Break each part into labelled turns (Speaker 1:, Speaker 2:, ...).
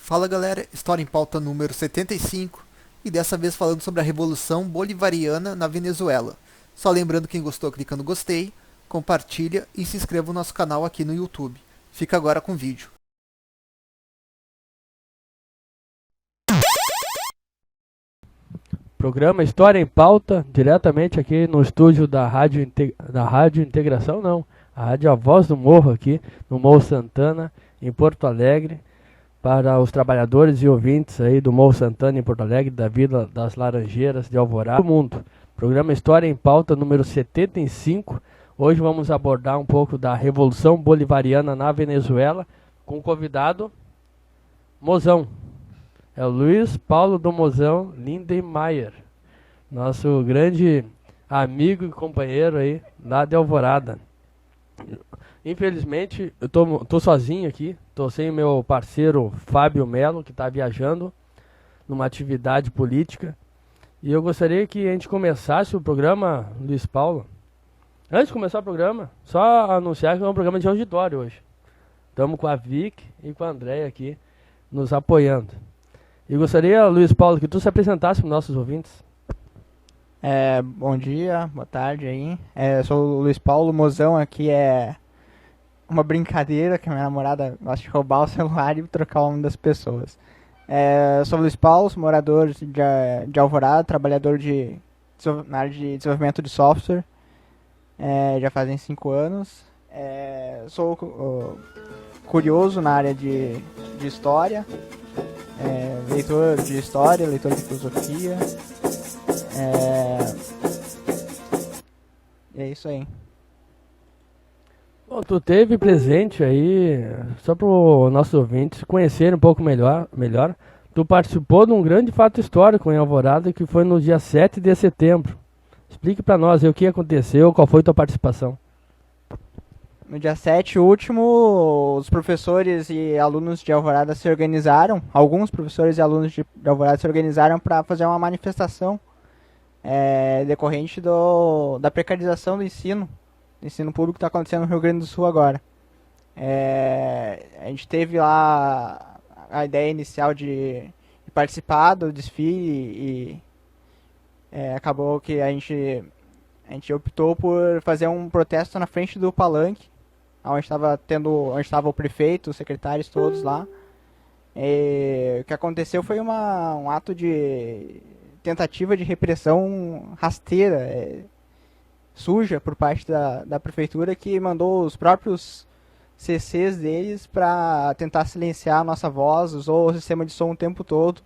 Speaker 1: Fala galera, história em pauta número 75 e dessa vez falando sobre a Revolução Bolivariana na Venezuela. Só lembrando, quem gostou clica no gostei, compartilha e se inscreva no nosso canal aqui no YouTube. Fica agora com o vídeo.
Speaker 2: Programa História em Pauta, diretamente aqui no estúdio da Rádio Integração, não, a Rádio A Voz do Morro aqui, no Morro Santana, em Porto Alegre, para os trabalhadores e ouvintes aí do Morro Santana em Porto Alegre, da Vila das Laranjeiras, de Alvorada, do mundo. Programa História em Pauta número 75. Hoje vamos abordar um pouco da Revolução Bolivariana na Venezuela, com o convidado Mozão. É o Luiz Paulo do Mozão Lindenmayer, nosso grande amigo e companheiro aí lá de Alvorada. Infelizmente, eu tô sozinho aqui, tô sem meu parceiro Fábio Melo, que está viajando numa atividade política. E eu gostaria que a gente começasse o programa, Luiz Paulo. Antes de começar o programa, só anunciar que é um programa de auditório hoje. Estamos com a Vic e com a Andréia aqui, nos apoiando. E gostaria, Luiz Paulo, que tu se apresentasse para os nossos ouvintes.
Speaker 3: Bom dia, boa tarde aí. Sou o Luiz Paulo, Mozão aqui é uma brincadeira que a minha namorada gosta de roubar o celular e trocar o nome das pessoas. Sou o Luiz Paulo, sou morador de Alvorada, trabalhador na área de desenvolvimento de software, já fazem 5 anos. Sou curioso na área de história. Leitor de história, leitor de filosofia. É isso aí.
Speaker 2: Bom, tu teve presente aí, só para os nossos ouvintes conhecerem um pouco melhor, tu participou de um grande fato histórico em Alvorada, que foi no dia 7 de setembro. Explique para nós aí o que aconteceu, qual foi tua participação.
Speaker 3: No dia 7 último, os professores e alunos de Alvorada se organizaram, alguns professores e alunos de Alvorada se organizaram para fazer uma manifestação decorrente da precarização do ensino público que está acontecendo no Rio Grande do Sul agora. A gente teve lá a ideia inicial de participar do desfile e acabou que a gente optou por fazer um protesto na frente do palanque, onde estava o prefeito, os secretários todos lá. O que aconteceu foi um ato de tentativa de repressão rasteira, suja, por parte da prefeitura, que mandou os próprios CCs deles para tentar silenciar a nossa voz, usou o sistema de som o tempo todo,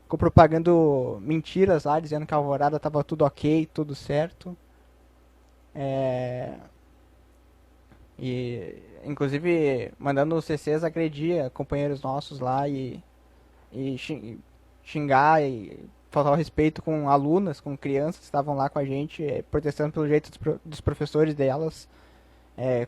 Speaker 3: ficou propagando mentiras lá, dizendo que a Alvorada estava tudo ok, tudo certo. E inclusive mandando os CCs agredir companheiros nossos lá e xingar e faltar o respeito com alunas, com crianças que estavam lá com a gente, protestando pelo jeito dos professores delas,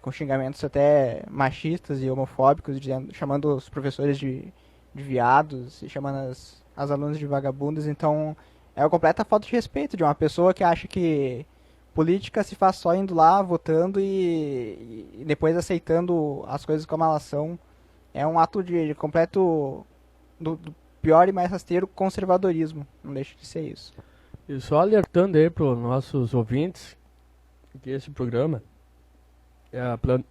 Speaker 3: com xingamentos até machistas e homofóbicos, chamando os professores de viados e chamando as alunas de vagabundas. Então é uma completa falta de respeito de uma pessoa que acha que política se faz só indo lá, votando e depois aceitando as coisas como elas são. É um ato de completo do pior e mais rasteiro conservadorismo. Não deixa de ser isso.
Speaker 2: E só alertando aí para os nossos ouvintes que esse programa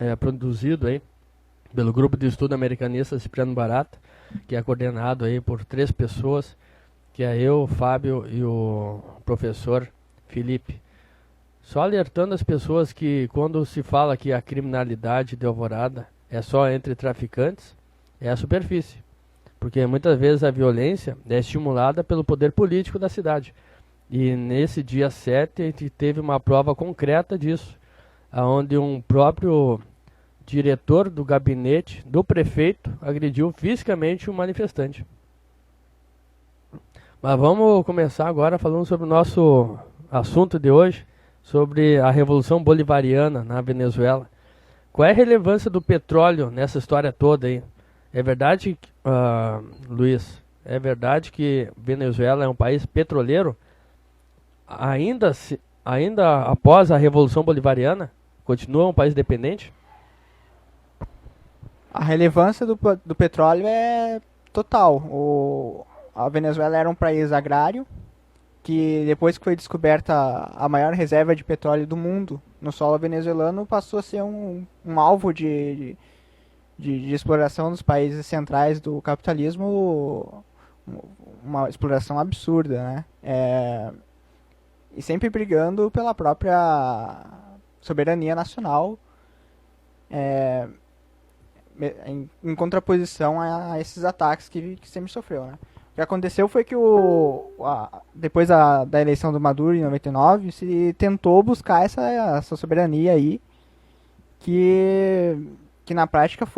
Speaker 2: é produzido aí pelo Grupo de Estudo Americanista Cipriano Barata, que é coordenado aí por 3 pessoas, que é eu, o Fábio e o professor Felipe. Só alertando as pessoas que quando se fala que a criminalidade de Alvorada é só entre traficantes, é a superfície. Porque muitas vezes a violência é estimulada pelo poder político da cidade. E nesse dia 7 a gente teve uma prova concreta disso, onde um próprio diretor do gabinete do prefeito agrediu fisicamente um manifestante. Mas vamos começar agora falando sobre o nosso assunto de hoje, sobre a Revolução Bolivariana na Venezuela. Qual é a relevância do petróleo nessa história toda aí? É verdade, Luiz, é verdade que Venezuela é um país petroleiro? Ainda após a Revolução Bolivariana, continua um país dependente?
Speaker 3: A relevância do petróleo total. A Venezuela era um país agrário, que depois que foi descoberta a maior reserva de petróleo do mundo no solo venezuelano, passou a ser um alvo de exploração dos países centrais do capitalismo, uma exploração absurda, né? E sempre brigando pela própria soberania nacional, em contraposição a esses ataques que sempre sofreu, né? O que aconteceu foi que depois da eleição do Maduro em 99, se tentou buscar essa soberania aí, que na prática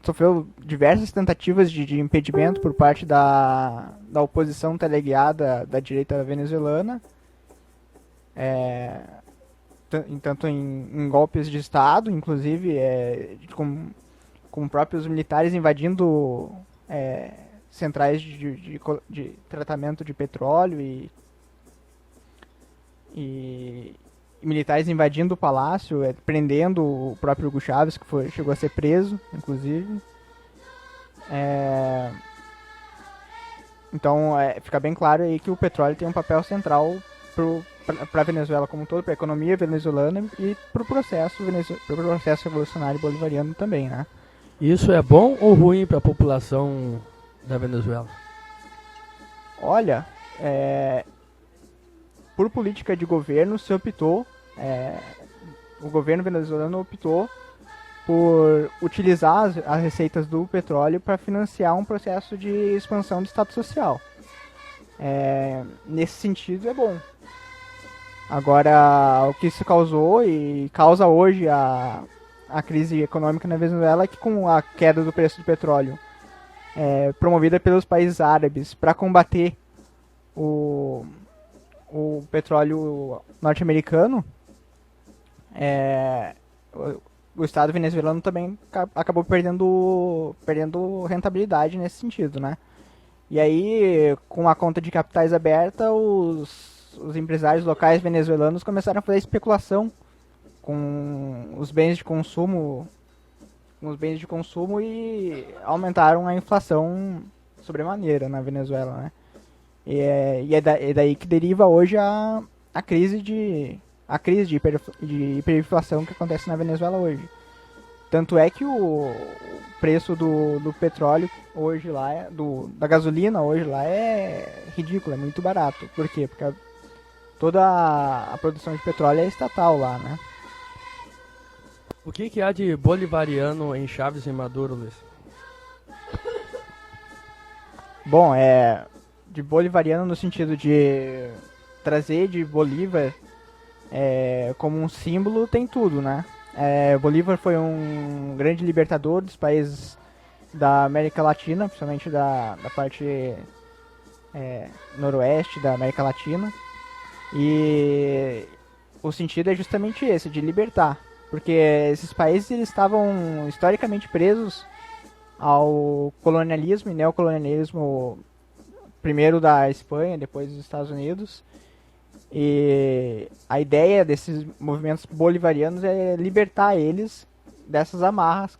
Speaker 3: sofreu diversas tentativas de impedimento por parte da oposição teleguiada da direita venezuelana, tanto em golpes de Estado, inclusive com próprios militares invadindo centrais de tratamento de petróleo e militares invadindo o palácio, prendendo o próprio Hugo Chávez, que chegou a ser preso, inclusive. Então, fica bem claro aí que o petróleo tem um papel central para a Venezuela como um todo, para a economia venezuelana e para o processo revolucionário bolivariano também, né?
Speaker 2: Isso é bom ou ruim para a população da Venezuela?
Speaker 3: Olha, por política de governo se optou, o governo venezuelano optou por utilizar as receitas do petróleo para financiar um processo de expansão do Estado Social. Nesse sentido é bom. Agora, o que isso causou e causa hoje a crise econômica na Venezuela é que, com a queda do preço do petróleo promovida pelos países árabes para combater o petróleo norte-americano, o Estado venezuelano também acabou perdendo rentabilidade nesse sentido, né? E aí, com a conta de capitais aberta, os empresários locais venezuelanos começaram a fazer especulação com os bens de consumo, e aumentaram a inflação sobremaneira na Venezuela, né? E é daí que deriva hoje a crise de hiperinflação que acontece na Venezuela hoje. Tanto é que o preço do petróleo hoje lá, da gasolina hoje lá é ridículo, é muito barato. Por quê? Porque toda a produção de petróleo é estatal lá, né?
Speaker 2: O que há de bolivariano em Chávez e Maduro, Luiz?
Speaker 3: Bom, de bolivariano no sentido de trazer de Bolívar como um símbolo, tem tudo, né? Bolívar foi um grande libertador dos países da América Latina, principalmente da parte noroeste da América Latina. E o sentido é justamente esse, de libertar. Porque esses países eles estavam historicamente presos ao colonialismo e neocolonialismo, primeiro da Espanha, depois dos Estados Unidos. E a ideia desses movimentos bolivarianos é libertar eles dessas amarras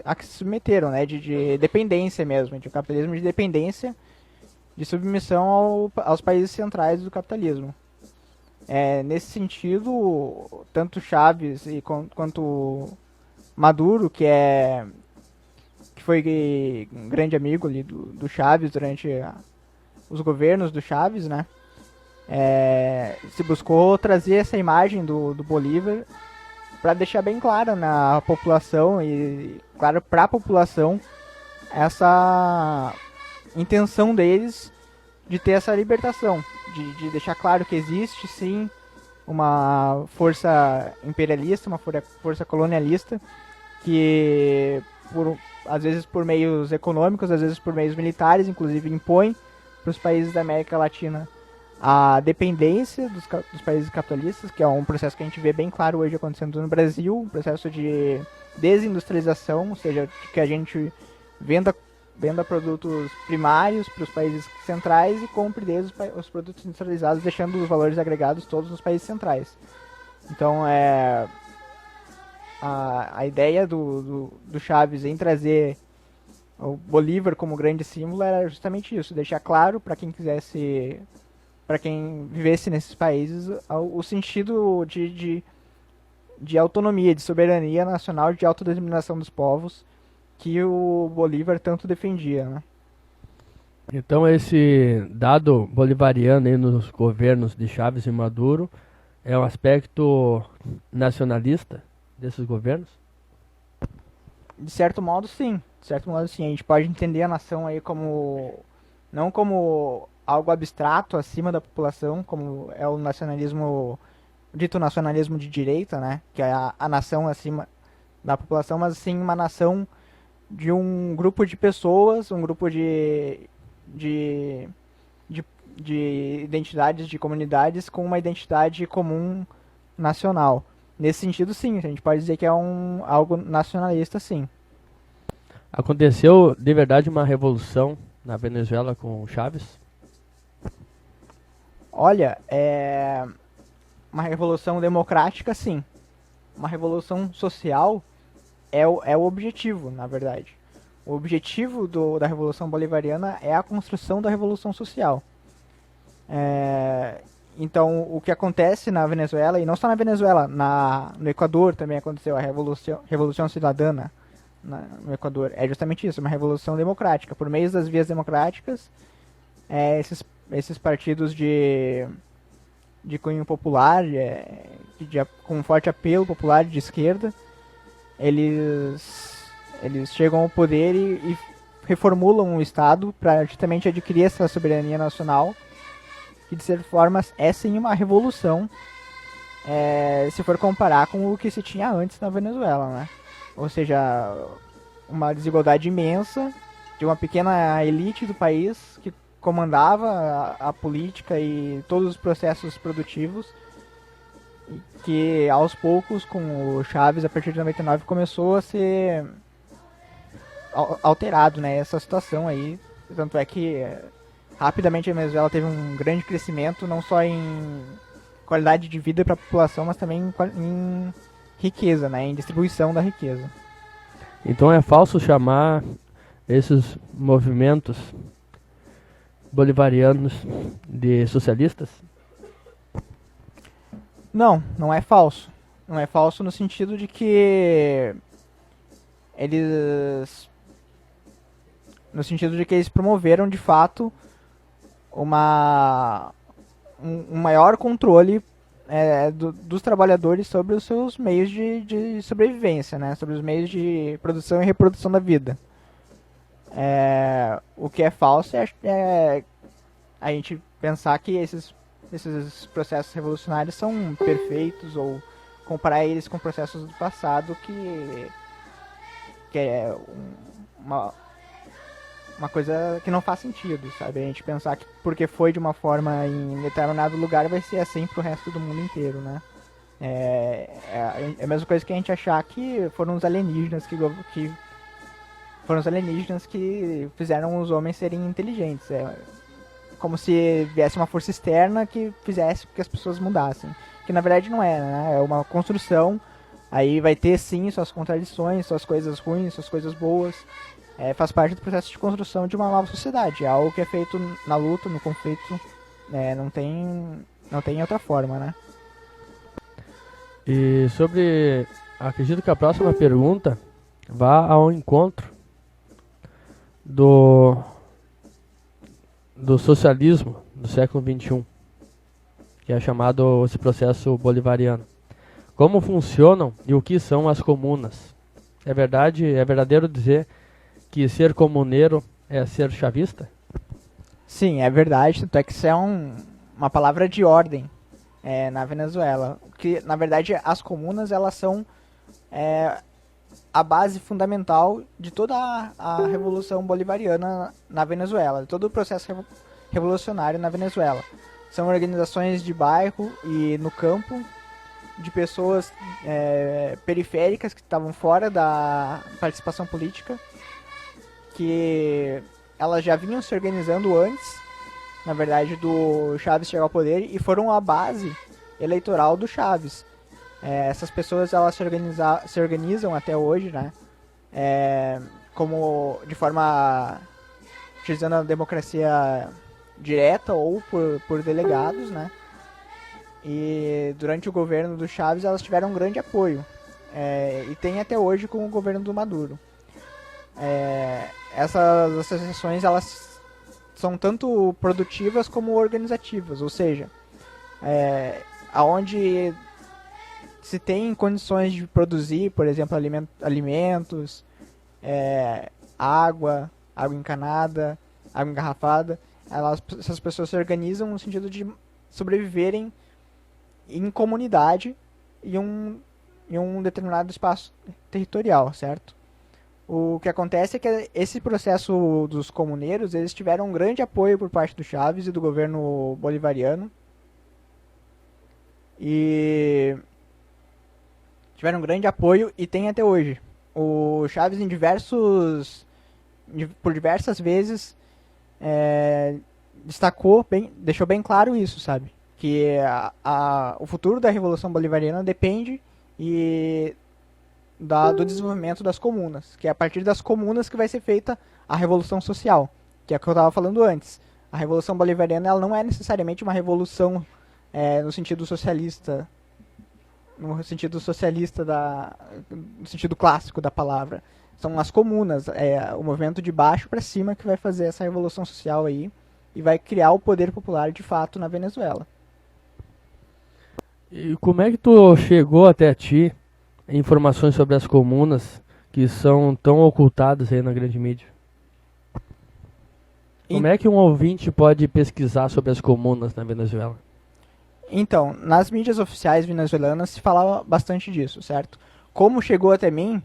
Speaker 3: a que se submeteram, né? De dependência mesmo, de um capitalismo de dependência, de submissão aos países centrais do capitalismo. Nesse sentido, tanto Chávez quanto Maduro, que foi um grande amigo ali do Chávez durante os governos do Chávez, né? Se buscou trazer essa imagem do Bolívar para deixar bem claro na população e claro para a população essa intenção deles de ter essa libertação, de deixar claro que existe sim uma força imperialista, uma força colonialista que às vezes por meios econômicos, às vezes por meios militares, inclusive impõe para os países da América Latina a dependência dos países capitalistas, que é um processo que a gente vê bem claro hoje acontecendo no Brasil, um processo de desindustrialização, ou seja, que a gente venda produtos primários para os países centrais e compre deles os produtos industrializados, deixando os valores agregados todos nos países centrais. Então, a ideia do Chávez em trazer O Bolívar como grande símbolo era justamente isso, deixar claro para quem quisesse, para quem vivesse nesses países, o sentido de autonomia, de soberania nacional, de autodeterminação dos povos que o Bolívar tanto defendia, né?
Speaker 2: Então esse dado bolivariano aí nos governos de Chávez e Maduro é um aspecto nacionalista desses governos?
Speaker 3: De certo modo, sim. De certo modo, sim. A gente pode entender a nação aí como não como algo abstrato acima da população, como é o nacionalismo, dito nacionalismo de direita, né? Que é a nação acima da população, mas sim uma nação de um grupo de pessoas, um grupo de, de identidades, de comunidades com uma identidade comum nacional. Nesse sentido, sim, a gente pode dizer que é algo nacionalista, sim.
Speaker 2: Aconteceu de verdade uma revolução na Venezuela com Chávez?
Speaker 3: Olha, uma revolução democrática, sim. Uma revolução social é o objetivo, na verdade. O objetivo da Revolução Bolivariana é a construção da revolução social. Então, o que acontece na Venezuela, e não só na Venezuela, no Equador também aconteceu a Revolução Cidadana no Equador. É justamente isso, uma revolução democrática. Por meio das vias democráticas, esses partidos de cunho popular, com um forte apelo popular de esquerda, eles chegam ao poder e reformulam o Estado para justamente adquirir essa soberania nacional, que de certa forma é sim uma revolução, se for comparar com o que se tinha antes na Venezuela, né? Ou seja, uma desigualdade imensa de uma pequena elite do país que comandava a política e todos os processos produtivos, que aos poucos, com o Chávez, a partir de 99, começou a ser alterado, né, essa situação aí. Tanto é que rapidamente a Venezuela teve um grande crescimento, não só em qualidade de vida para a população, mas também em riqueza, né, em distribuição da riqueza.
Speaker 2: Então é falso chamar esses movimentos bolivarianos de socialistas?
Speaker 3: Não é falso. Não é falso no sentido de que eles promoveram de fato um maior controle dos trabalhadores sobre os seus meios de sobrevivência, né? Sobre os meios de produção e reprodução da vida. O que é falso é a gente pensar que esses processos revolucionários são perfeitos, ou comparar eles com processos do passado que é uma coisa que não faz sentido, sabe? A gente pensar que porque foi de uma forma em determinado lugar vai ser assim pro resto do mundo inteiro, né? É a mesma coisa que a gente achar que foram os alienígenas que fizeram os homens serem inteligentes. É como se viesse uma força externa que fizesse com que as pessoas mudassem. Que na verdade não é, né? É uma construção. Aí vai ter sim suas contradições, suas coisas ruins, suas coisas boas. Faz parte do processo de construção de uma nova sociedade. É algo que é feito na luta, no conflito. Não tem outra forma, né?
Speaker 2: E acredito que a próxima pergunta vá ao encontro do socialismo do século XXI, que é chamado esse processo bolivariano. Como funcionam e o que são as comunas? É verdadeiro dizer que ser comuneiro é ser chavista?
Speaker 3: Sim, é verdade. Tanto é que isso é uma palavra de ordem na Venezuela. Que, na verdade, as comunas elas são a base fundamental de toda a revolução bolivariana na Venezuela, de todo o processo revolucionário na Venezuela. São organizações de bairro e no campo, de pessoas periféricas que estavam fora da participação política, que elas já vinham se organizando antes, na verdade, do Chávez chegar ao poder, e foram a base eleitoral do Chávez. Essas pessoas elas se organizam até hoje, né? como de forma utilizando a democracia direta ou por delegados, né? E durante o governo do Chávez elas tiveram um grande apoio, e tem até hoje com o governo do Maduro. Essas associações elas são tanto produtivas como organizativas, ou seja, aonde se tem condições de produzir, por exemplo, alimentos, água encanada, água engarrafada, essas pessoas se organizam no sentido de sobreviverem em comunidade em um determinado espaço territorial, certo? O que acontece é que esse processo dos comuneiros, eles tiveram um grande apoio por parte do Chávez e do governo bolivariano. E tiveram um grande apoio e tem até hoje. O Chávez por diversas vezes deixou bem claro isso, sabe? Que o futuro da Revolução Bolivariana depende do desenvolvimento das comunas, que é a partir das comunas que vai ser feita a revolução social, que é o que eu estava falando antes. A Revolução Bolivariana ela não é necessariamente uma revolução no sentido socialista, no sentido clássico da palavra. São as comunas, o movimento de baixo para cima que vai fazer essa revolução social aí e vai criar o poder popular de fato na Venezuela.
Speaker 2: E como é que tu chegou até ti informações sobre as comunas que são tão ocultadas aí na grande mídia? Como é que um ouvinte pode pesquisar sobre as comunas na Venezuela?
Speaker 3: Então, nas mídias oficiais venezuelanas se falava bastante disso, certo? Como chegou até mim,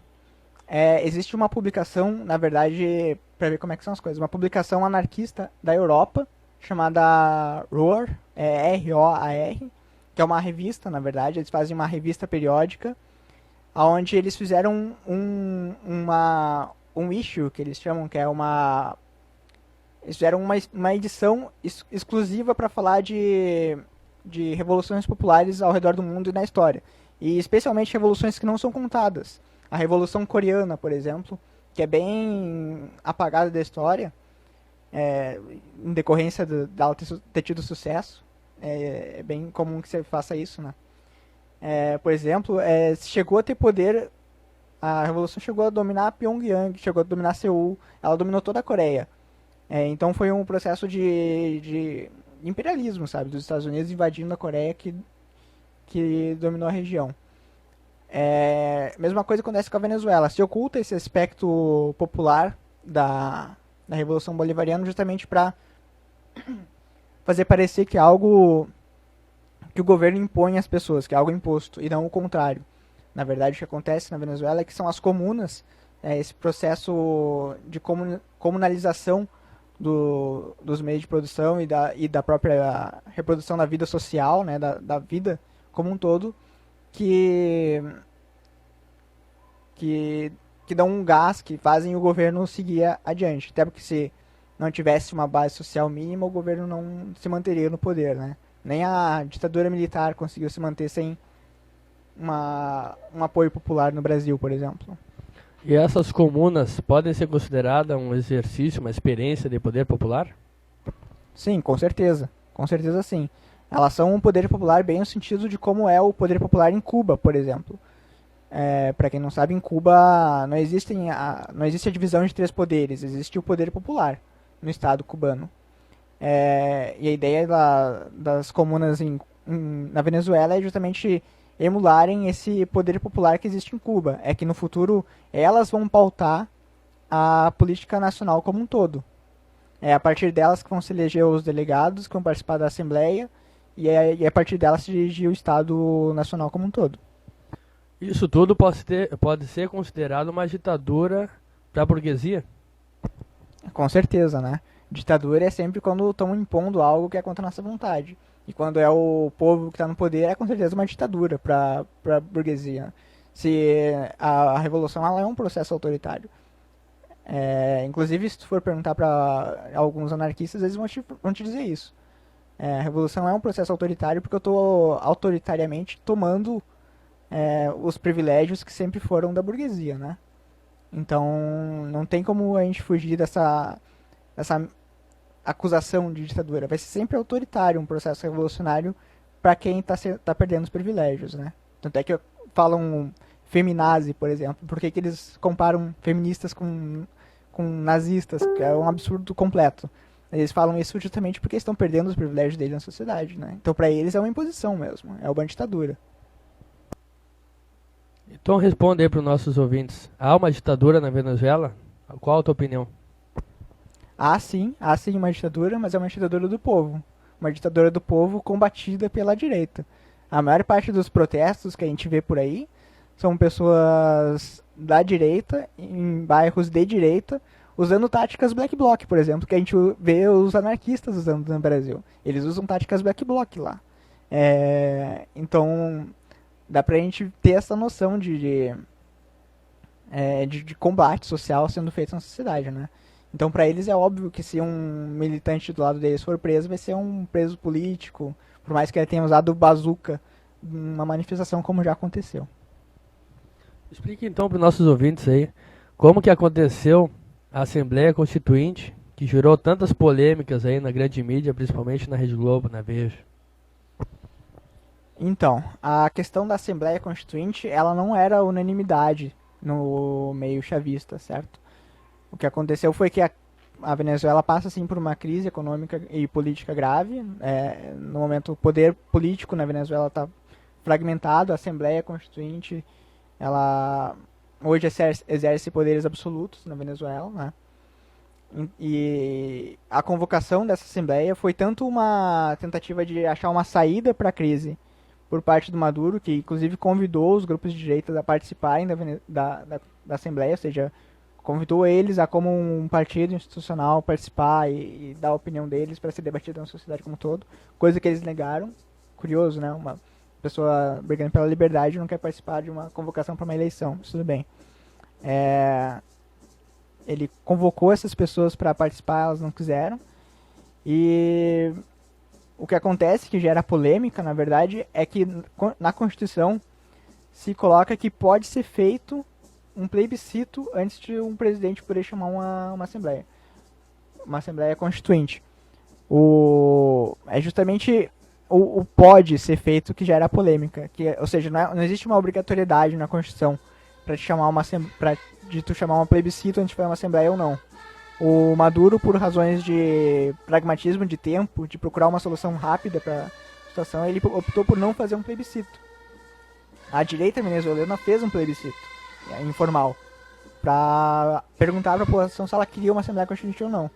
Speaker 3: existe uma publicação, na verdade, para ver como é que são as coisas, uma publicação anarquista da Europa, chamada ROAR, R-O-A-R, que é uma revista, na verdade, eles fazem uma revista periódica, onde eles fizeram um issue, que eles chamam, que é eles fizeram uma edição exclusiva para falar de revoluções populares ao redor do mundo e na história. E especialmente revoluções que não são contadas. A Revolução Coreana, por exemplo, que é bem apagada da história, em decorrência dela ter tido sucesso. É bem comum que você faça isso, né? Por exemplo, chegou a ter poder, a revolução chegou a dominar Pyongyang, chegou a dominar Seul, ela dominou toda a Coreia. Então foi um processo de imperialismo, sabe, dos Estados Unidos invadindo a Coreia que dominou a região. Mesma coisa acontece com a Venezuela. Se oculta esse aspecto popular da Revolução Bolivariana justamente para fazer parecer que é algo que o governo impõe às pessoas, que é algo imposto, e não o contrário. Na verdade, o que acontece na Venezuela é que são as comunas, esse processo de comunalização dos meios de produção e da própria reprodução da vida social, né, da vida como um todo, que dão um gás, que fazem o governo seguir adiante. Até porque se não tivesse uma base social mínima, o governo não se manteria no poder, né? Nem a ditadura militar conseguiu se manter sem um apoio popular no Brasil, por exemplo.
Speaker 2: E essas comunas podem ser consideradas um exercício, uma experiência de poder popular?
Speaker 3: Sim, com certeza. Com certeza sim. Elas são um poder popular bem no sentido de como é o poder popular em Cuba, por exemplo. Para quem não sabe, em Cuba não existe a divisão de 3 poderes, existe o poder popular no estado cubano. E a ideia das comunas na Venezuela é justamente emularem esse poder popular que existe em Cuba. É que no futuro elas vão pautar a política nacional como um todo. É a partir delas que vão se eleger os delegados que vão participar da Assembleia e a partir delas se dirigir o Estado Nacional como um todo.
Speaker 2: Isso tudo pode ser considerado uma ditadura para a burguesia?
Speaker 3: Com certeza, né? Ditadura é sempre quando estão impondo algo que é contra a nossa vontade. E quando é o povo que está no poder, é com certeza uma ditadura para a burguesia. Se a revolução ela é um processo autoritário. Inclusive, se tu for perguntar para alguns anarquistas, eles vão te dizer isso. A revolução é um processo autoritário porque eu estou autoritariamente tomando os privilégios que sempre foram da burguesia, né? Então, não tem como a gente fugir dessa acusação de ditadura. Vai ser sempre autoritário um processo revolucionário para quem tá perdendo os privilégios, né? Tanto é que falam feminazi, por exemplo. Por que eles comparam feministas com nazistas? Que é um absurdo completo. Eles falam isso justamente porque estão perdendo os privilégios deles na sociedade, né? Então, para eles é uma imposição mesmo, é uma ditadura.
Speaker 2: Então responde aí para os nossos ouvintes. Há uma ditadura na Venezuela? Qual a tua opinião?
Speaker 3: Há sim uma ditadura, mas é uma ditadura do povo. Uma ditadura do povo combatida pela direita. A maior parte dos protestos que a gente vê por aí são pessoas da direita, em bairros de direita, usando táticas black bloc, por exemplo, que a gente vê os anarquistas usando no Brasil. Eles usam táticas black bloc lá. Então, dá pra gente ter essa noção de combate social sendo feito na sociedade, né? Então, pra eles é óbvio que se um militante do lado deles for preso, vai ser um preso político, por mais que ele tenha usado bazuca numa manifestação, como já aconteceu.
Speaker 2: Explique então para os nossos ouvintes aí como que aconteceu a Assembleia Constituinte, que gerou tantas polêmicas aí na grande mídia, principalmente na Rede Globo, na Veja.
Speaker 3: Então, a questão da Assembleia Constituinte, ela não era unanimidade no meio chavista, certo? O que aconteceu foi que a Venezuela passa assim por uma crise econômica e política grave. No momento, o poder político na Venezuela está fragmentado. A Assembleia Constituinte, ela hoje exerce poderes absolutos na Venezuela, né? E a convocação dessa Assembleia foi tanto uma tentativa de achar uma saída para a crise por parte do Maduro, que inclusive convidou os grupos de direita a participarem da Assembleia, ou seja, convidou eles a, como um partido institucional, participar e dar a opinião deles para ser debatida na sociedade como um todo, coisa que eles negaram. Curioso, né? Uma pessoa brigando pela liberdade não quer participar de uma convocação para uma eleição, mas tudo bem. Ele convocou essas pessoas para participar, elas não quiseram. E o que acontece, que gera polêmica, na verdade, é que na Constituição se coloca que pode ser feito um plebiscito antes de um presidente poder chamar uma Assembleia. Uma Assembleia Constituinte. É justamente o pode ser feito que gera polêmica. Ou seja, não existe uma obrigatoriedade na Constituição para tu chamar um plebiscito antes de fazer uma Assembleia ou não. O Maduro, por razões de pragmatismo, de tempo, de procurar uma solução rápida para a situação, ele optou por não fazer um plebiscito. A direita venezuelana fez um plebiscito informal para perguntar para a população se ela queria uma Assembleia Constituinte ou não.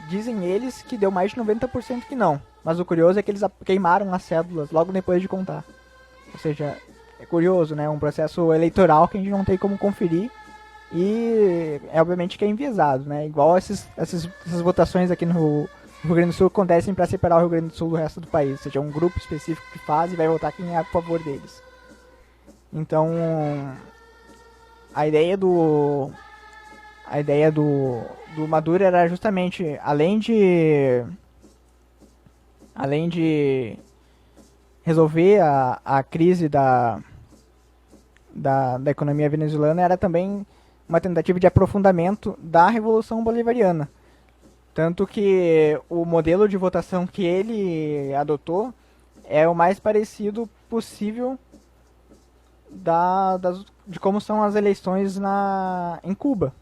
Speaker 3: Dizem eles que deu mais de 90% que não, mas o curioso é que eles queimaram as cédulas logo depois de contar. Ou seja, é curioso, né? Um processo eleitoral que a gente não tem como conferir e obviamente que é enviesado, né? Igual essas votações aqui no Rio Grande do Sul acontecem para separar o Rio Grande do Sul do resto do país, ou seja, um grupo específico que faz e vai votar quem é a favor deles. Então, a ideia do Maduro era justamente, além de resolver a crise da economia venezuelana, era também uma tentativa de aprofundamento da Revolução Bolivariana. Tanto que o modelo de votação que ele adotou é o mais parecido possível de como são as eleições em Cuba,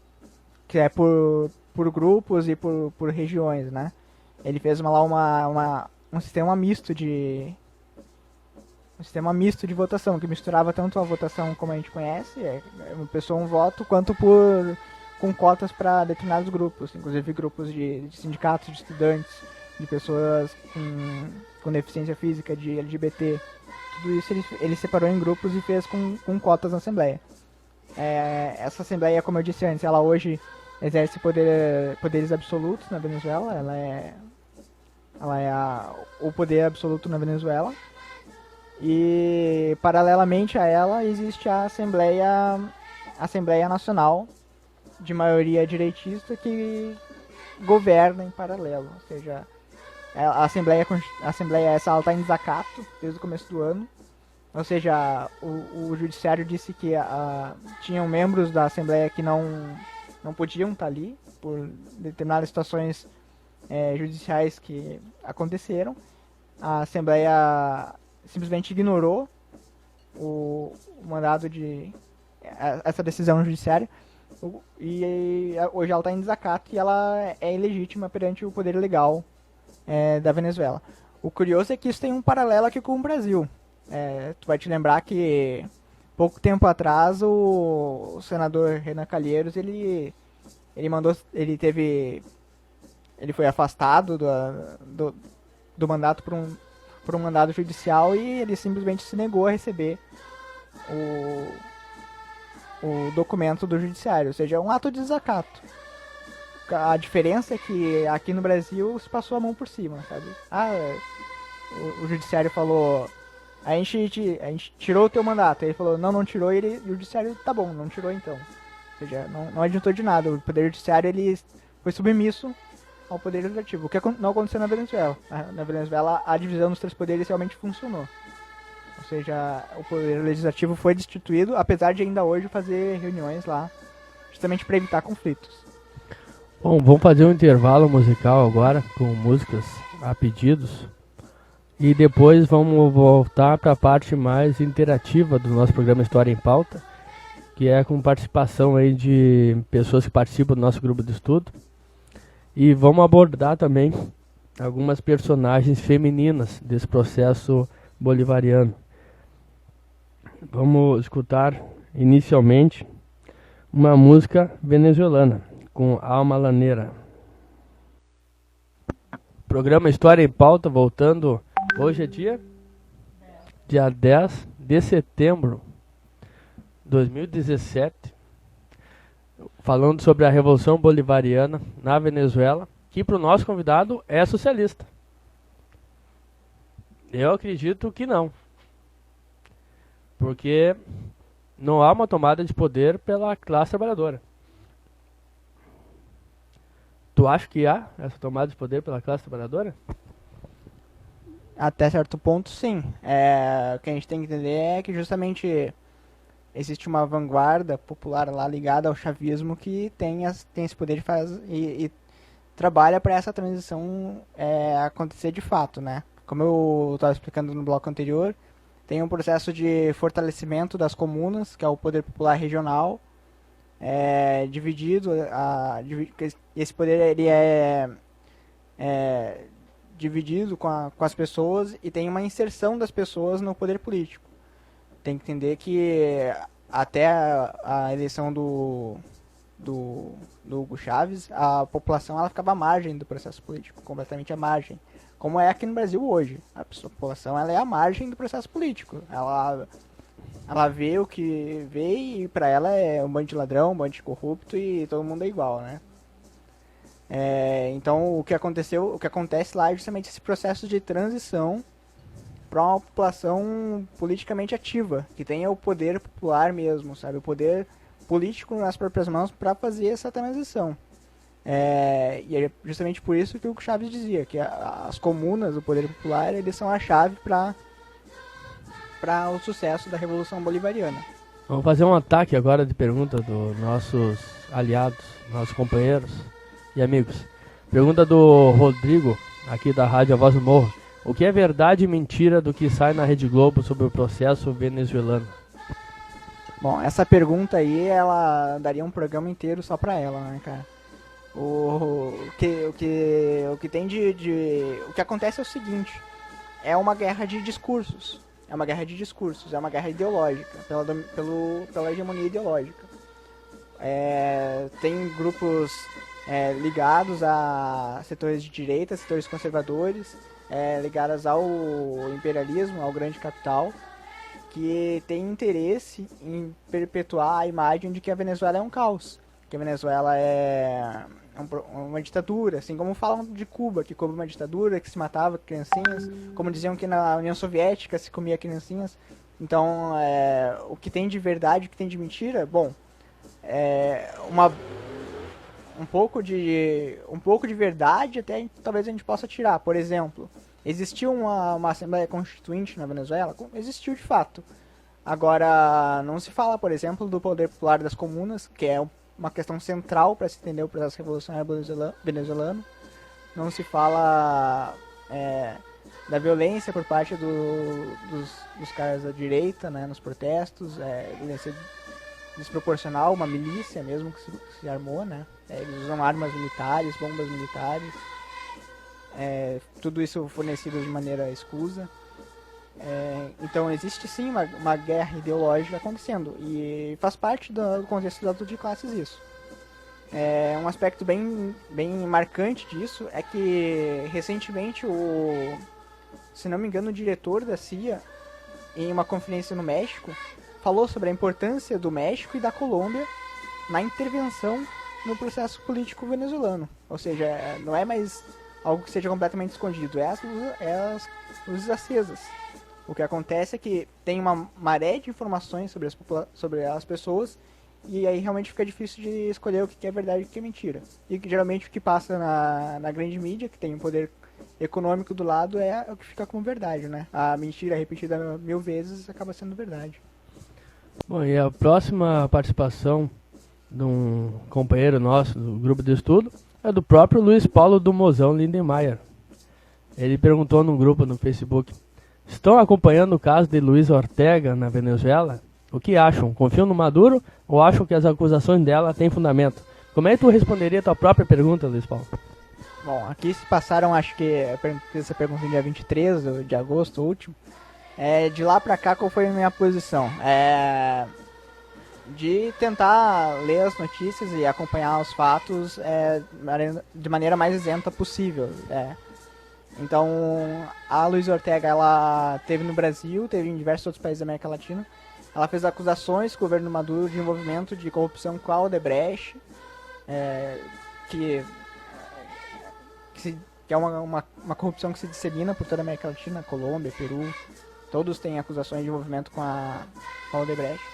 Speaker 3: que é por grupos e por regiões, né? Ele fez um sistema misto de votação, que misturava tanto a votação como a gente conhece, uma pessoa um voto, quanto com cotas para determinados grupos, inclusive grupos de sindicatos, de estudantes, de pessoas com deficiência física, de LGBT. Tudo isso ele separou em grupos e fez com cotas na Assembleia. Essa Assembleia, como eu disse antes, ela hoje exerce poderes absolutos na Venezuela. Ela é o poder absoluto na Venezuela. E, paralelamente a ela, existe a Assembleia Nacional, de maioria direitista, que governa em paralelo. Ou seja, a Assembleia essa está em desacato desde o começo do ano. Ou seja, o judiciário disse que tinham membros da Assembleia que não podiam estar ali por determinadas situações judiciais que aconteceram. A Assembleia simplesmente ignorou o mandado essa decisão judiciária e hoje ela está em desacato e ela é ilegítima perante o poder legal da Venezuela. O curioso é que isso tem um paralelo aqui com o Brasil. Tu vai te lembrar que pouco tempo atrás o senador Renan Calheiros ele foi afastado do mandato por um mandado judicial e ele simplesmente se negou a receber o documento do judiciário, ou seja, é um ato de desacato. A diferença é que aqui no Brasil se passou a mão por cima, sabe? O judiciário falou, a gente tirou o teu mandato, ele falou, não tirou, e o judiciário, tá bom, não tirou então. Ou seja, não adiantou de nada, o poder judiciário ele foi submisso ao poder legislativo, o que não aconteceu na Venezuela. Na Venezuela a divisão dos 3 poderes realmente funcionou. Ou seja, o poder legislativo foi destituído, apesar de ainda hoje fazer reuniões lá, justamente para evitar conflitos.
Speaker 2: Bom, vamos fazer um intervalo musical agora, com músicas a pedidos. E depois vamos voltar para a parte mais interativa do nosso programa História em Pauta, que é com participação aí de pessoas que participam do nosso grupo de estudo. E vamos abordar também algumas personagens femininas desse processo bolivariano. Vamos escutar inicialmente uma música venezuelana com Alma Laneira. Programa História em Pauta, voltando. Hoje é dia 10 de setembro de 2017, falando sobre a Revolução Bolivariana na Venezuela, que para o nosso convidado é socialista. Eu acredito que não, porque não há uma tomada de poder pela classe trabalhadora. Tu acha que há essa tomada de poder pela classe trabalhadora?
Speaker 3: Até certo ponto, sim. O que a gente tem que entender é que justamente existe uma vanguarda popular lá ligada ao chavismo que tem esse poder de fazer e trabalha para essa transição acontecer de fato, né? Como eu estava explicando no bloco anterior, tem um processo de fortalecimento das comunas, que é o poder popular regional, dividido. Esse poder ele é dividido com as pessoas e tem uma inserção das pessoas no poder político. Tem que entender que até a eleição do Hugo Chávez, a população ela ficava à margem do processo político, completamente à margem. Como é aqui no Brasil hoje. A população ela é à margem do processo político. Ela vê o que vê e para ela é um bando de ladrão, um bando de corrupto e todo mundo é igual, né? Então o que acontece lá é justamente esse processo de transição para uma população politicamente ativa, que tenha o poder popular mesmo, sabe? O poder político nas próprias mãos para fazer essa transição. E é justamente por isso que o Chávez dizia, que as comunas, o poder popular, eles são a chave para o sucesso da Revolução Bolivariana.
Speaker 2: Vamos fazer um ataque agora de pergunta dos nossos aliados, nossos companheiros e amigos. Pergunta do Rodrigo, aqui da Rádio A Voz do Morro. O que é verdade e mentira do que sai na Rede Globo sobre o processo venezuelano?
Speaker 3: Bom, essa pergunta aí, ela daria um programa inteiro só pra ela, né, cara? O que tem o que acontece é o seguinte: é uma guerra de discursos. É uma guerra de discursos, é uma guerra ideológica, pela hegemonia ideológica. Tem grupos ligados a setores de direita, setores conservadores, ligados ao imperialismo, ao grande capital, que tem interesse em perpetuar a imagem de que a Venezuela é um caos, que a Venezuela é uma ditadura, assim como falam de Cuba, que Cuba é uma ditadura, que se matava criancinhas, como diziam que na União Soviética se comia criancinhas. Então, o que tem de verdade, o que tem de mentira, bom, um pouco de verdade até talvez a gente possa tirar. Por exemplo, Existiu uma Assembleia Constituinte na Venezuela? Existiu de fato. Agora, não se fala, por exemplo, do poder popular das comunas, que é uma questão central para se entender o processo revolucionário venezuelano. Não se fala da violência por parte dos caras da direita, né, nos protestos, violência desproporcional, uma milícia mesmo que se armou, né? Eles usam armas militares, bombas militares, tudo isso fornecido de maneira escusa. Então existe sim uma guerra ideológica acontecendo e faz parte do contexto da luta de classes isso. Um aspecto bem marcante disso é que recentemente se não me engano, o diretor da CIA, em uma conferência no México, falou sobre a importância do México e da Colômbia na intervenção no processo político venezuelano. Ou seja, não é mais algo que seja completamente escondido, é as luzes acesas. O que acontece é que tem uma maré de informações sobre as pessoas e aí realmente fica difícil de escolher o que é verdade e o que é mentira. E que geralmente o que passa na grande mídia, que tem um poder econômico do lado, é o que fica como verdade, né? A mentira repetida 1000 vezes acaba sendo verdade.
Speaker 2: Bom, e a próxima participação de um companheiro nosso do grupo de estudo é do próprio Luiz Paulo do Mozão Lindenmayer. Ele perguntou no grupo no Facebook: estão acompanhando o caso de Luiz Ortega na Venezuela? O que acham? Confiam no Maduro ou acham que as acusações dela têm fundamento? Como é que tu responderia a tua própria pergunta, Luiz Paulo?
Speaker 3: Bom, aqui se passaram, acho que essa pergunta no dia 23 de agosto, o último. De lá pra cá, qual foi a minha posição? De tentar ler as notícias e acompanhar os fatos de maneira mais isenta possível. Então, a Luiz Ortega, ela teve no Brasil, teve em diversos outros países da América Latina. Ela fez acusações com o governo Maduro de envolvimento de corrupção com a Odebrecht, que é uma corrupção que se dissemina por toda a América Latina, Colômbia, Peru, todos têm acusações de envolvimento com a Odebrecht.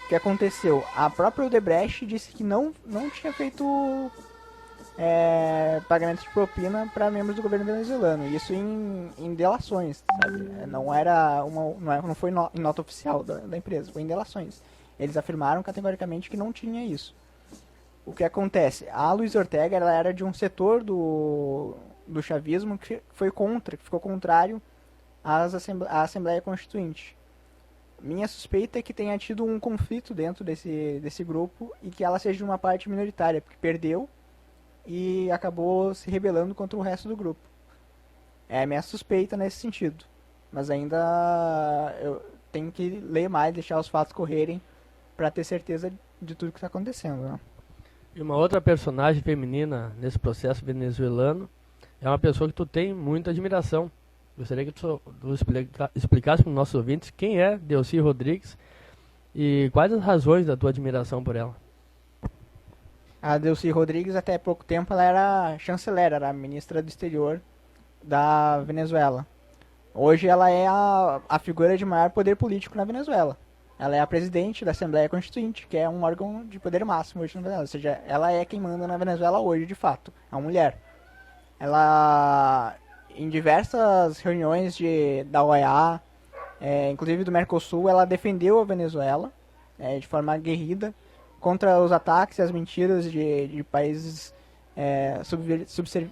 Speaker 3: O que aconteceu? A própria Odebrecht disse que não tinha feito pagamento de propina para membros do governo venezuelano, isso em delações, sabe? Não foi em nota oficial da empresa, foi em delações. Eles afirmaram categoricamente que não tinha isso. O que acontece? A Luiz Ortega, ela era de um setor do chavismo que ficou contrário à Assembleia Constituinte. Minha suspeita é que tenha tido um conflito dentro desse grupo e que ela seja uma parte minoritária, porque perdeu e acabou se rebelando contra o resto do grupo. É a minha suspeita nesse sentido. Mas ainda eu tenho que ler mais, deixar os fatos correrem para ter certeza de tudo que está acontecendo, né?
Speaker 2: E uma outra personagem feminina nesse processo venezuelano é uma pessoa que tu tem muita admiração. Gostaria que tu explicasse para os nossos ouvintes quem é Delcy Rodrigues e quais as razões da tua admiração por ela.
Speaker 3: A Delcy Rodrigues, até pouco tempo, ela era chanceler, era ministra do exterior da Venezuela. Hoje ela é a figura de maior poder político na Venezuela. Ela é a presidente da Assembleia Constituinte, que é um órgão de poder máximo hoje na Venezuela. Ou seja, ela é quem manda na Venezuela hoje, de fato. É uma mulher. Ela, em diversas reuniões da OEA, inclusive do Mercosul, ela defendeu a Venezuela de forma aguerrida contra os ataques e as mentiras de países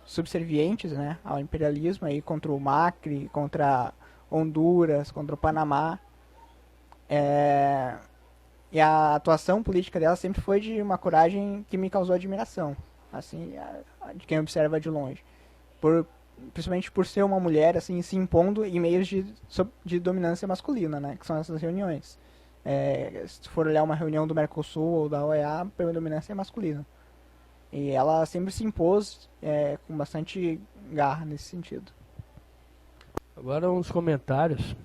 Speaker 3: subservientes, né, ao imperialismo, aí, contra o Macri, contra Honduras, contra o Panamá. E a atuação política dela sempre foi de uma coragem que me causou admiração, assim, de quem observa de longe, principalmente por ser uma mulher, assim, se impondo em meios de dominância masculina, né, que são essas reuniões. Se for olhar uma reunião do Mercosul ou da OEA, a predominância é masculina. E ela sempre se impôs com bastante garra nesse sentido.
Speaker 2: Agora uns comentários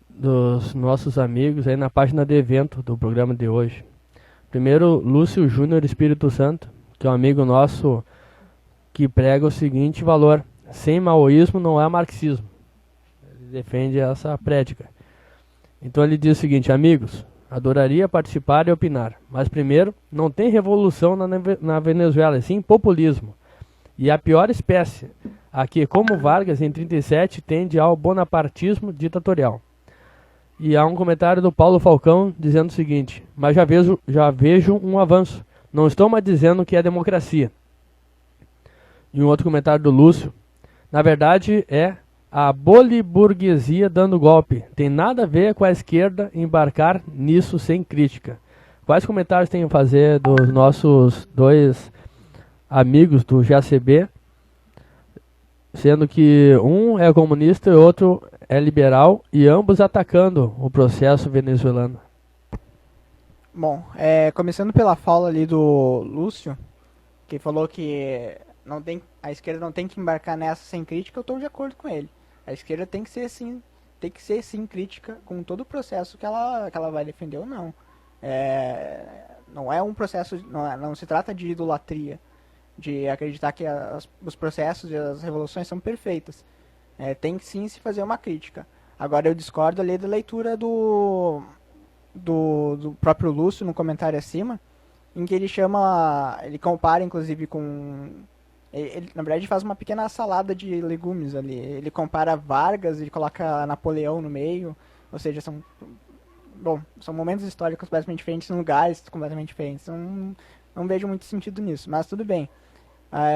Speaker 2: dos nossos amigos aí na página de evento do programa de hoje. Primeiro, Lúcio Júnior Espírito Santo, que é um amigo nosso que prega o seguinte valor: sem maoísmo não há marxismo. Ele defende essa prédica. Então ele diz o seguinte: amigos, adoraria participar e opinar, mas primeiro, não tem revolução na Venezuela, sim populismo. E a pior espécie, Aqui, como Vargas, em 37, tende ao bonapartismo ditatorial. E há um comentário do Paulo Falcão dizendo o seguinte: mas já vejo um avanço. Não estou mais dizendo que é democracia. E um outro comentário do Lúcio: na verdade é a boliburguesia dando golpe. Tem nada a ver com a esquerda embarcar nisso sem crítica. Quais comentários tem a fazer dos nossos dois amigos do GACB, sendo que um é comunista e outro é liberal, e ambos atacando o processo venezuelano?
Speaker 3: Bom, começando pela fala ali do Lúcio, que falou que a esquerda não tem que embarcar nessa sem crítica, eu estou de acordo com ele. A esquerda tem que ser sim crítica com todo o processo que ela vai defender ou não. Não é um processo, não se trata de idolatria, de acreditar que os processos e as revoluções são perfeitas. Tem que sim se fazer uma crítica. Agora eu discordo ali da leitura do próprio Lúcio no comentário acima, em que ele compara inclusive com... Ele, na verdade, faz uma pequena salada de legumes ali. Ele compara Vargas, ele coloca Napoleão no meio, ou seja, são momentos históricos completamente diferentes, em lugares completamente diferentes. Não vejo muito sentido nisso, mas tudo bem.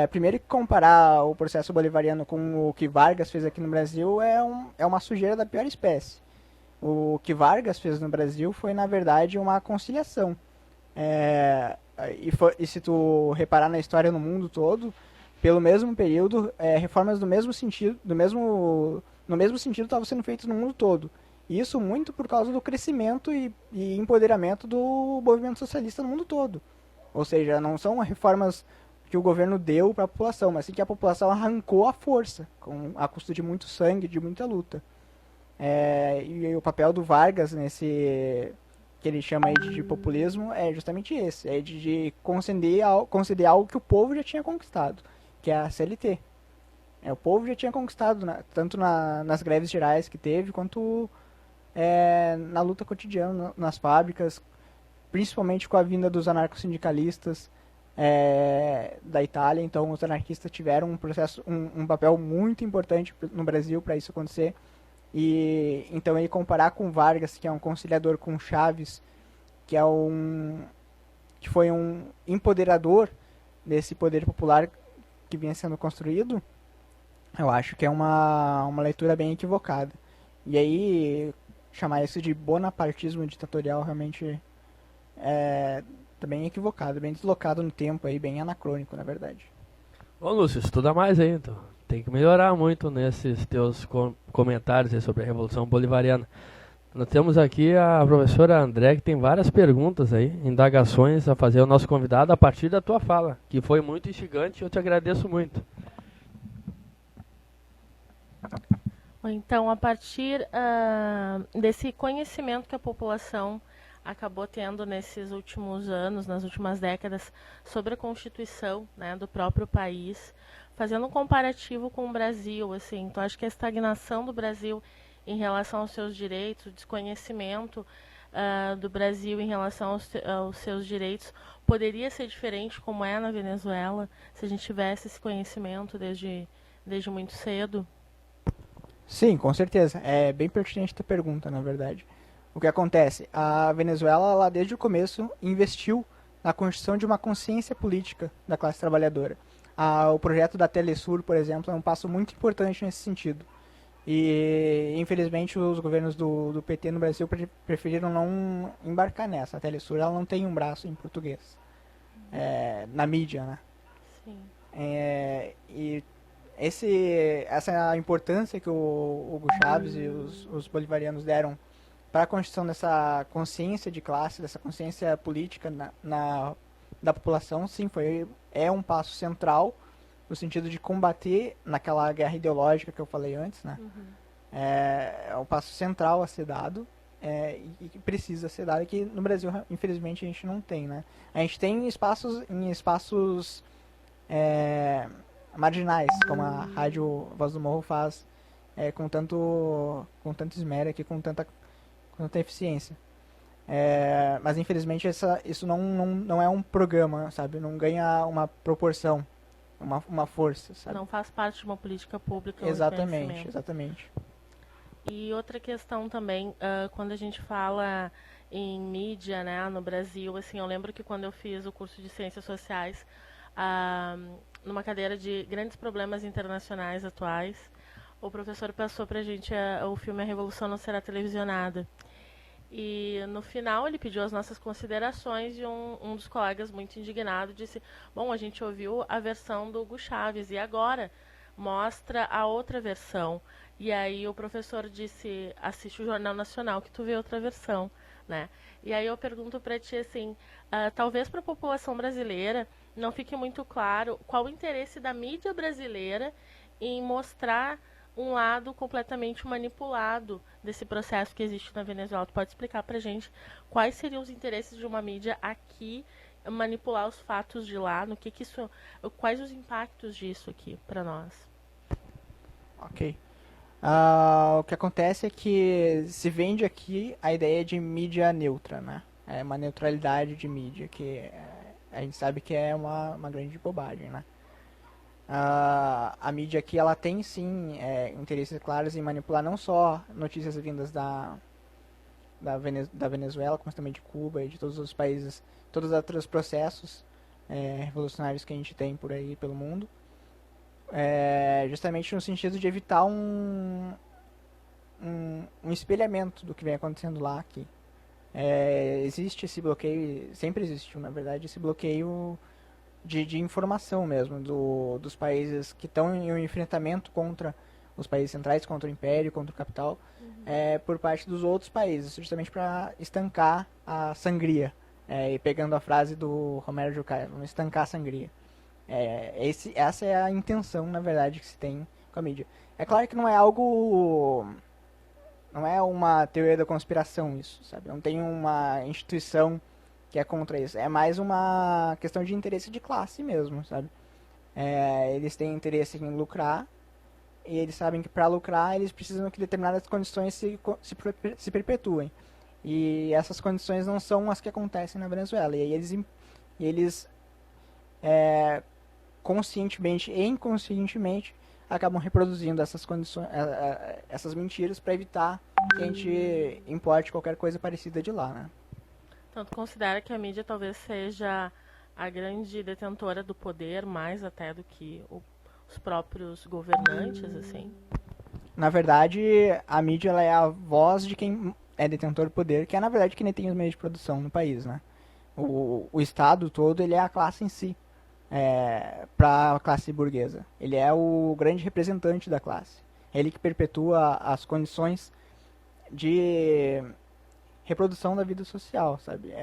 Speaker 3: Primeiro que comparar o processo bolivariano com o que Vargas fez aqui no Brasil é uma sujeira da pior espécie. O que Vargas fez no Brasil foi, na verdade, uma conciliação. E se tu reparar na história no mundo todo, pelo mesmo período, reformas no mesmo sentido estavam sendo feitas no mundo todo. Isso muito por causa do crescimento e empoderamento do movimento socialista no mundo todo. Ou seja, não são reformas que o governo deu para a população, mas sim que a população arrancou à força, a custo de muito sangue, de muita luta. E o papel do Vargas nesse que ele chama aí de populismo é justamente esse, de conceder algo que o povo já tinha conquistado, que é a CLT. O povo já tinha conquistado, tanto nas greves gerais que teve, quanto na luta cotidiana, nas fábricas, principalmente com a vinda dos anarcossindicalistas da Itália. Então os anarquistas tiveram um papel muito importante no Brasil para isso acontecer. E então ele comparar com Vargas, que é um conciliador, com Chaves, que foi um empoderador desse poder popular que vinha sendo construído, eu acho que é uma leitura bem equivocada. E aí chamar isso de bonapartismo ditatorial realmente tá bem equivocado, bem deslocado no tempo aí, bem anacrônico, na verdade.
Speaker 2: Ô Lúcio, estuda mais aí, então. Tem que melhorar muito nesses teus comentários aí sobre a Revolução Bolivariana. Nós temos aqui a professora André, que tem várias perguntas aí, indagações a fazer ao nosso convidado a partir da tua fala, que foi muito instigante e eu te agradeço muito.
Speaker 4: Então, a partir desse conhecimento que a população acabou tendo nesses últimos anos, nas últimas décadas, sobre a Constituição, né, do próprio país, fazendo um comparativo com o Brasil, assim, então acho que a estagnação do Brasil em relação aos seus direitos, o desconhecimento do Brasil em relação aos seus direitos, poderia ser diferente como é na Venezuela, se a gente tivesse esse conhecimento desde muito cedo?
Speaker 3: Sim, com certeza. É bem pertinente a pergunta, na verdade. O que acontece? A Venezuela, lá desde o começo, investiu na construção de uma consciência política da classe trabalhadora. O projeto da Telesur, por exemplo, é um passo muito importante nesse sentido. E, infelizmente, os governos do PT no Brasil preferiram não embarcar nessa. A Telesur ela não tem um braço em português na mídia, né?
Speaker 4: Sim.
Speaker 3: E essa importância que o Hugo Chávez e os bolivarianos deram para a construção dessa consciência de classe, dessa consciência política da população, sim, é um passo central no sentido de combater naquela guerra ideológica que eu falei antes, né?
Speaker 4: Uhum.
Speaker 3: É um passo central a ser dado e que precisa ser dado, e que no Brasil, infelizmente, a gente não tem, né? A gente tem em espaços marginais, como a Rádio Voz do Morro faz com tanto esmero aqui, com tanta eficiência. Mas infelizmente isso não é um programa, sabe? Não ganha uma proporção uma força, sabe?
Speaker 4: Não faz parte de uma política pública.
Speaker 3: Exatamente, exatamente.
Speaker 4: E outra questão também, quando a gente fala em mídia, né, no Brasil, assim, eu lembro que quando eu fiz o curso de Ciências Sociais, numa cadeira de grandes problemas internacionais atuais, o professor passou pra gente o filme A Revolução Não Será Televisionada. E no final ele pediu as nossas considerações e um dos colegas muito indignado disse: bom, a gente ouviu a versão do Hugo Chávez e agora mostra a outra versão. E aí o professor disse: assiste o Jornal Nacional que tu vê outra versão, né? E aí eu pergunto para ti assim, talvez para a população brasileira não fique muito claro qual o interesse da mídia brasileira em mostrar um lado completamente manipulado desse processo que existe na Venezuela. Tu pode explicar pra gente quais seriam os interesses de uma mídia aqui manipular os fatos de lá, no que isso, quais os impactos disso aqui para nós?
Speaker 3: Ok. O que acontece é que se vende aqui a ideia de mídia neutra, né? É uma neutralidade de mídia, que a gente sabe que é uma grande bobagem, né? A mídia aqui, ela tem sim interesses claros em manipular não só notícias vindas da Venezuela, como também de Cuba e de todos os países, todos os outros processos revolucionários que a gente tem por aí pelo mundo, justamente no sentido de evitar um espelhamento do que vem acontecendo lá aqui. Existe esse bloqueio, sempre existiu na verdade esse bloqueio de informação mesmo dos países que estão em um enfrentamento contra os países centrais, contra o império, contra o capital, por parte dos outros países, justamente para estancar a sangria. E pegando a frase do Romero Jucá, vamos estancar a sangria. Essa é a intenção, na verdade, que se tem com a mídia. É claro que não é algo... Não é uma teoria da conspiração isso, sabe? Não tem uma instituição que é contra isso. É mais uma questão de interesse de classe mesmo, sabe? Eles têm interesse em lucrar e eles sabem que para lucrar eles precisam que determinadas condições se perpetuem. E essas condições não são as que acontecem na Venezuela. E aí eles conscientemente e inconscientemente acabam reproduzindo essas condições, essas mentiras para evitar que a gente importe qualquer coisa parecida de lá, né?
Speaker 4: Então, tu considera que a mídia talvez seja a grande detentora do poder, mais até do que os próprios governantes, assim?
Speaker 3: Na verdade, a mídia ela é a voz de quem é detentor do poder, que é, na verdade, quem tem os meios de produção no país, né? O Estado todo, ele é a classe em si, para a classe burguesa. Ele é o grande representante da classe. É ele que perpetua as condições de reprodução da vida social, sabe?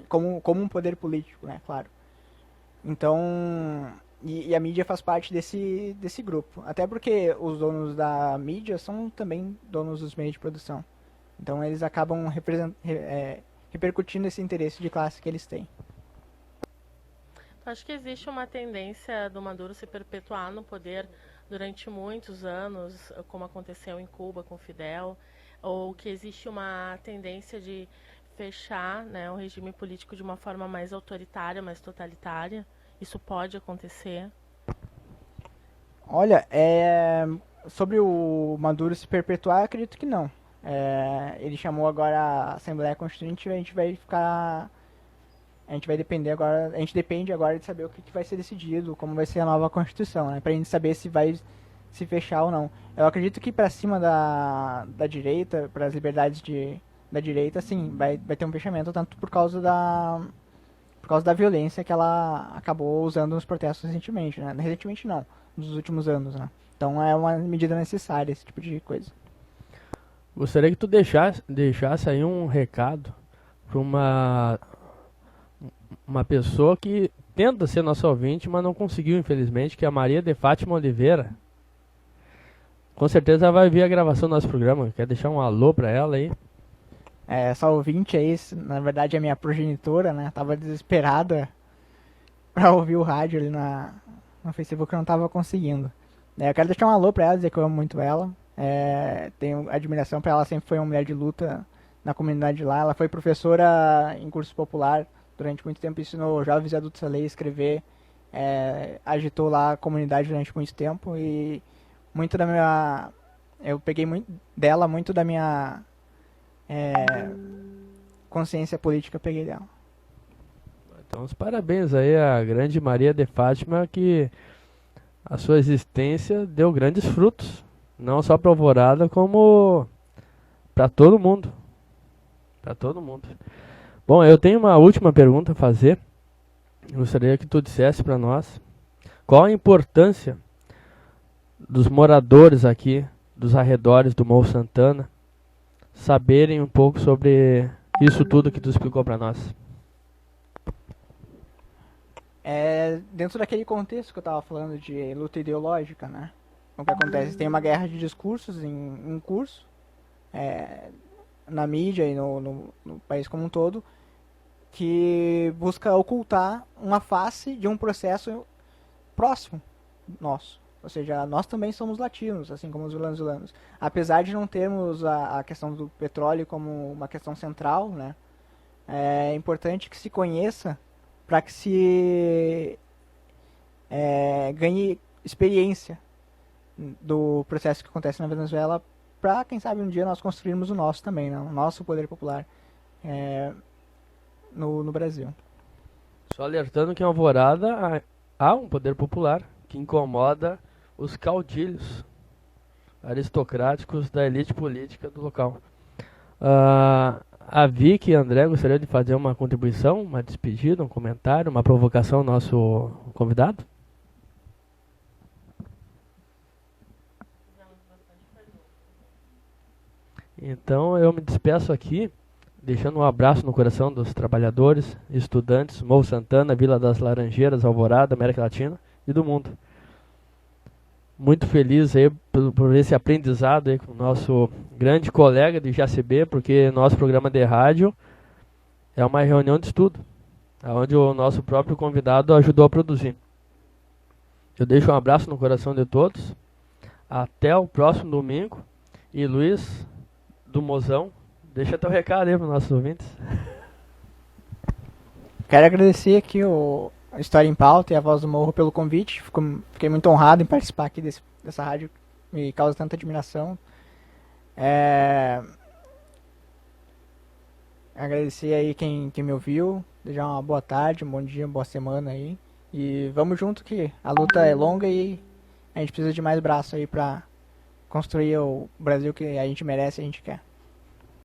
Speaker 3: Como um poder político, né? Claro. Então, e a mídia faz parte desse grupo. Até porque os donos da mídia são também donos dos meios de produção. Então, eles acabam repercutindo esse interesse de classe que eles têm.
Speaker 4: Eu acho que existe uma tendência do Maduro se perpetuar no poder durante muitos anos, como aconteceu em Cuba com Fidel, ou que existe uma tendência de fechar, né, o regime político de uma forma mais autoritária, mais totalitária. Isso pode acontecer?
Speaker 3: Olha, sobre o Maduro se perpetuar, eu acredito que não. Ele chamou agora a Assembleia Constituinte, a gente vai depender agora, a gente depende agora de saber o que vai ser decidido, como vai ser a nova Constituição, né, pra gente saber se vai se fechar ou não. Eu acredito que pra cima da direita, para as liberdades da direita, sim, vai ter um fechamento, tanto por causa da violência que ela acabou usando nos protestos recentemente, né? Recentemente não, nos últimos anos, né? Então é uma medida necessária, esse tipo de coisa.
Speaker 2: Gostaria que tu deixasse aí um recado para uma pessoa que tenta ser nosso ouvinte, mas não conseguiu, infelizmente, que é a Maria de Fátima Oliveira. Com certeza ela vai ver a gravação do nosso programa. Quer deixar um alô para ela aí?
Speaker 3: Essa ouvinte aí, na verdade, é minha progenitora, né? Tava desesperada pra ouvir o rádio ali no Facebook, eu não tava conseguindo. Eu quero deixar um alô pra ela, dizer que eu amo muito ela. Tenho admiração pra ela, sempre foi uma mulher de luta na comunidade lá. Ela foi professora em curso popular durante muito tempo, ensinou jovens e adultos a ler e escrever agitou lá a comunidade durante muito tempo e eu peguei muito da minha consciência política, eu peguei dela.
Speaker 2: Então, os parabéns aí à grande Maria de Fátima, que a sua existência deu grandes frutos, não só para Alvorada, como para todo mundo. Para todo mundo. Bom, eu tenho uma última pergunta a fazer. Gostaria que tu dissesse para nós qual a importância dos moradores aqui, dos arredores do Morro Santana, saberem um pouco sobre isso tudo que tu explicou para nós.
Speaker 3: Dentro daquele contexto que eu estava falando de luta ideológica, né? O que acontece? Tem uma guerra de discursos em curso, na mídia e no país como um todo, que busca ocultar uma face de um processo próximo nosso. Ou seja, nós também somos latinos, assim como os venezuelanos. Apesar de não termos a questão do petróleo como uma questão central, né? É importante que se conheça para que se ganhe experiência do processo que acontece na Venezuela, para, quem sabe, um dia nós construirmos o nosso também, né? O nosso poder popular no Brasil.
Speaker 2: Só alertando que em Alvorada há um poder popular que incomoda os caudilhos aristocráticos da elite política do local. A Vicky e André gostariam de fazer uma contribuição, uma despedida, um comentário, uma provocação ao nosso convidado? Então eu me despeço aqui, deixando um abraço no coração dos trabalhadores, estudantes, Morro Santana, Vila das Laranjeiras, Alvorada, América Latina e do mundo. Muito feliz aí por esse aprendizado aí com o nosso grande colega de JCB, porque nosso programa de rádio é uma reunião de estudo, onde o nosso próprio convidado ajudou a produzir. Eu deixo um abraço no coração de todos. Até o próximo domingo. E Luiz, do Mozão, deixa teu recado aí para os nossos ouvintes.
Speaker 3: Quero agradecer aqui o História em Pauta e a Voz do Morro pelo convite. Fiquei muito honrado em participar aqui dessa rádio, me causa tanta admiração. Agradecer aí quem me ouviu, desejar uma boa tarde, um bom dia, uma boa semana aí. E vamos junto, que a luta é longa e a gente precisa de mais braço aí pra construir o Brasil que a gente merece e a gente quer.